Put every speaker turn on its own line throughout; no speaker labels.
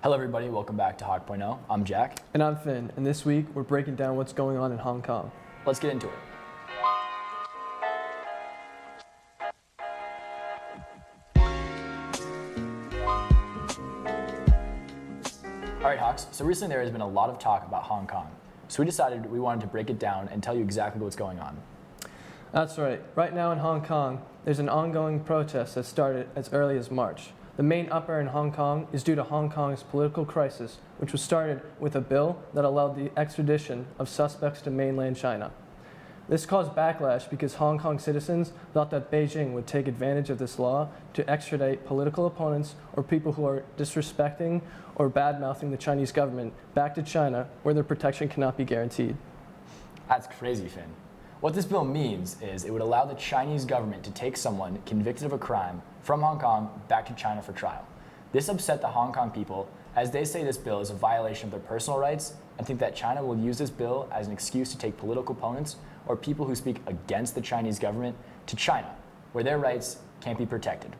Hello everybody, welcome back to Hawk.0. I'm Jack.
And I'm Finn, and this week we're breaking down what's going on in Hong Kong.
Let's get into it. Alright Hawks, so recently there has been a lot of talk about Hong Kong. So we decided we wanted to break it down and tell you exactly what's going on.
That's right. Right now in Hong Kong, there's an ongoing protest that started as early as March. The main uproar in Hong Kong is due to Hong Kong's political crisis, which was started with a bill that allowed the extradition of suspects to mainland China. This caused backlash because Hong Kong citizens thought that Beijing would take advantage of this law to extradite political opponents or people who are disrespecting or bad-mouthing the Chinese government back to China, where their protection cannot be guaranteed.
That's crazy, Finn. What this bill means is it would allow the Chinese government to take someone convicted of a crime from Hong Kong back to China for trial. This upset the Hong Kong people, as they say this bill is a violation of their personal rights and think that China will use this bill as an excuse to take political opponents or people who speak against the Chinese government to China, where their rights can't be protected.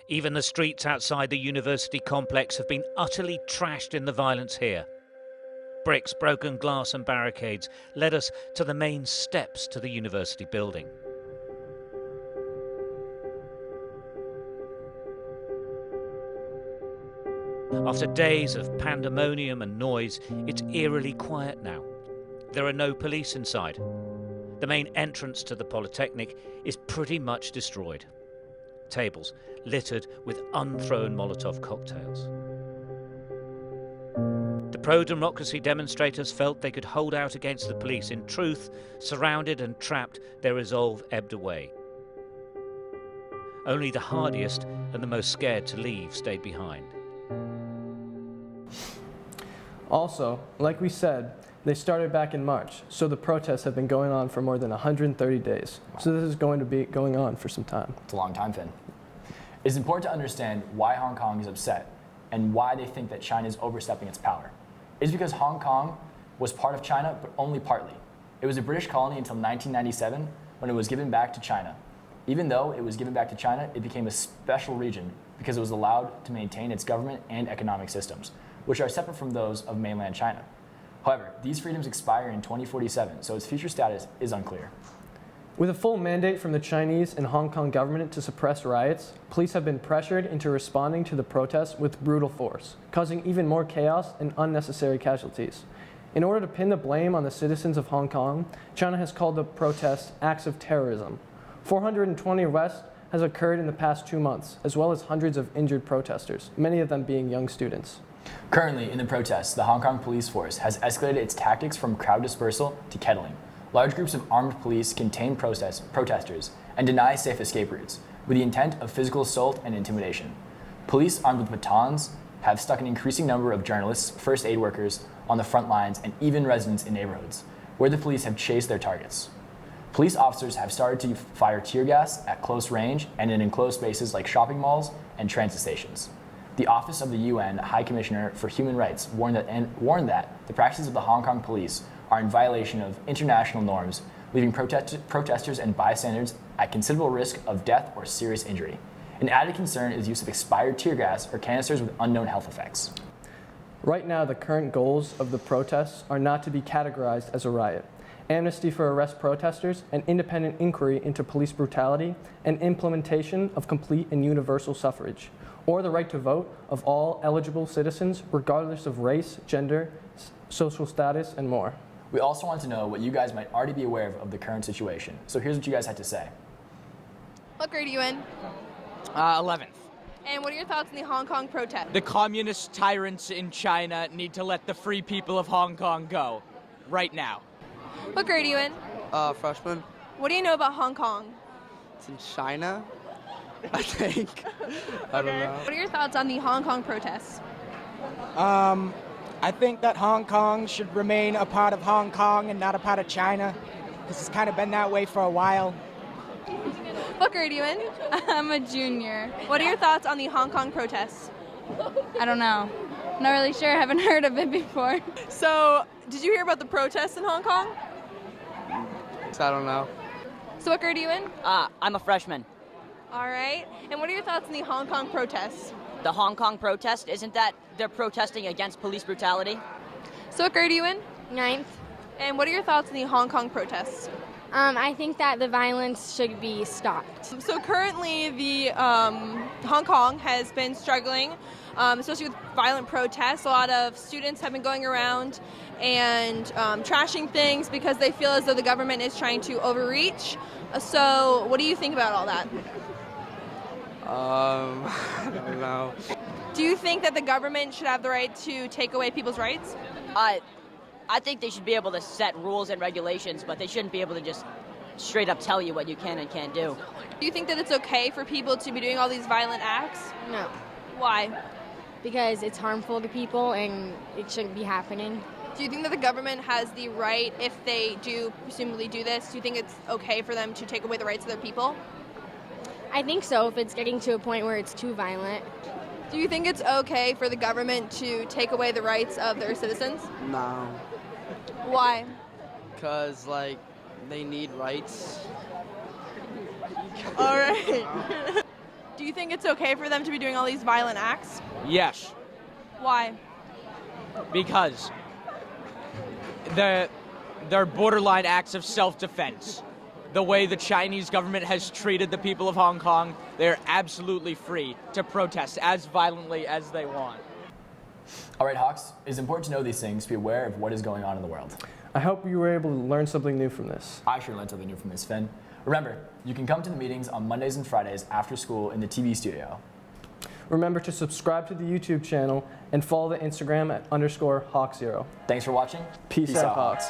Even the streets outside the university complex have been utterly trashed in the violence here. Bricks, broken glass and barricades led us to the main steps to the university building. After days of pandemonium and noise, it's eerily quiet now. There are no police inside. The main entrance to the Polytechnic is pretty much destroyed. Tables littered with unthrown Molotov cocktails. The pro-democracy demonstrators felt they could hold out against the police. In truth, surrounded and trapped, their resolve ebbed away. Only the hardiest and the most scared to leave stayed behind.
Also, like we said, they started back in March, so the protests have been going on for more than 130 days. So this is going to be going on for some time.
It's a long time, Finn. It's important to understand why Hong Kong is upset and why they think that China is overstepping its power. It's because Hong Kong was part of China, but only partly. It was a British colony until 1997, when it was given back to China. Even though it was given back to China, it became a special region because it was allowed to maintain its government and economic systems, which are separate from those of mainland China. However, these freedoms expire in 2047, so its future status is unclear.
With a full mandate from the Chinese and Hong Kong government to suppress riots, police have been pressured into responding to the protests with brutal force, causing even more chaos and unnecessary casualties. In order to pin the blame on the citizens of Hong Kong, China has called the protests acts of terrorism. 420 arrests has occurred in the past 2 months, as well as hundreds of injured protesters, many of them being young students.
Currently, in the protests, the Hong Kong police force has escalated its tactics from crowd dispersal to kettling. Large groups of armed police contain protesters and deny safe escape routes, with the intent of physical assault and intimidation. Police armed with batons have stuck an increasing number of journalists, first aid workers on the front lines, and even residents in neighborhoods, where the police have chased their targets. Police officers have started to fire tear gas at close range and in enclosed spaces like shopping malls and transit stations. The Office of the UN High Commissioner for Human Rights warned that the practices of the Hong Kong police are in violation of international norms, leaving protesters and bystanders at considerable risk of death or serious injury. An added concern is use of expired tear gas or canisters with unknown health effects.
Right now, the current goals of the protests are not to be categorized as a riot. Amnesty for arrest protesters, an independent inquiry into police brutality, and implementation of complete and universal suffrage, or the right to vote of all eligible citizens regardless of race, gender, social status, and more.
We also want to know what you guys might already be aware of the current situation. So here's what you guys had to say.
What grade are you in?
11th.
And what are your thoughts on the Hong Kong protest?
The communist tyrants in China need to let the free people of Hong Kong go. Right now.
What grade are you in?
Freshman.
What do you know about Hong Kong?
It's in China, I think. I don't know.
What are your thoughts on the Hong Kong protests?
I think that Hong Kong should remain a part of Hong Kong and not a part of China, because it's kind of been that way for a while.
What grade are you in?
I'm a junior.
What are your thoughts on the Hong Kong protests?
I don't know. Not really sure. I haven't heard of it before.
So, did you hear about the protests in Hong Kong?
I don't know.
So what grade are you in?
I'm a freshman.
All right. And what are your thoughts on the Hong Kong protests?
The Hong Kong protest, isn't that they're protesting against police brutality?
So what grade are you in?
9th.
And what are your thoughts on the Hong Kong protests?
I think that the violence should be stopped.
So currently, the Hong Kong has been struggling, especially with violent protests. A lot of students have been going around and trashing things because they feel as though the government is trying to overreach. So, what do you think about all that?
I don't know.
Do you think that the government should have the right to take away people's rights?
I think they should be able to set rules and regulations, but they shouldn't be able to just straight up tell you what you can and can't do.
Do you think that it's okay for people to be doing all these violent acts?
No,
Why?
because it's harmful to people and it shouldn't be happening.
Do you think that the government has the right, if they do presumably do this, do you think it's okay for them to take away the rights of their people?
I think so if it's getting to a point where it's too violent.
Do you think it's okay for the government to take away the rights of their citizens?
No.
Why?
Because, like, they need rights.
All right. Do you think it's okay for them to be doing all these violent acts?
Yes,
Why?
because they're borderline acts of self-defense. The way the Chinese government has treated the people of Hong Kong, they're absolutely free to protest as violently as they want.
All right, Hawks, it is important to know these things to be aware of what is going on in the world.
I hope you were able to learn something new from this.
I sure learned something new from this, Finn. Remember, you can come to the meetings on Mondays and Fridays after school in the TV studio.
Remember to subscribe to the YouTube channel and follow the Instagram at _Hawk0.
Thanks for watching.
Peace out, Hawks.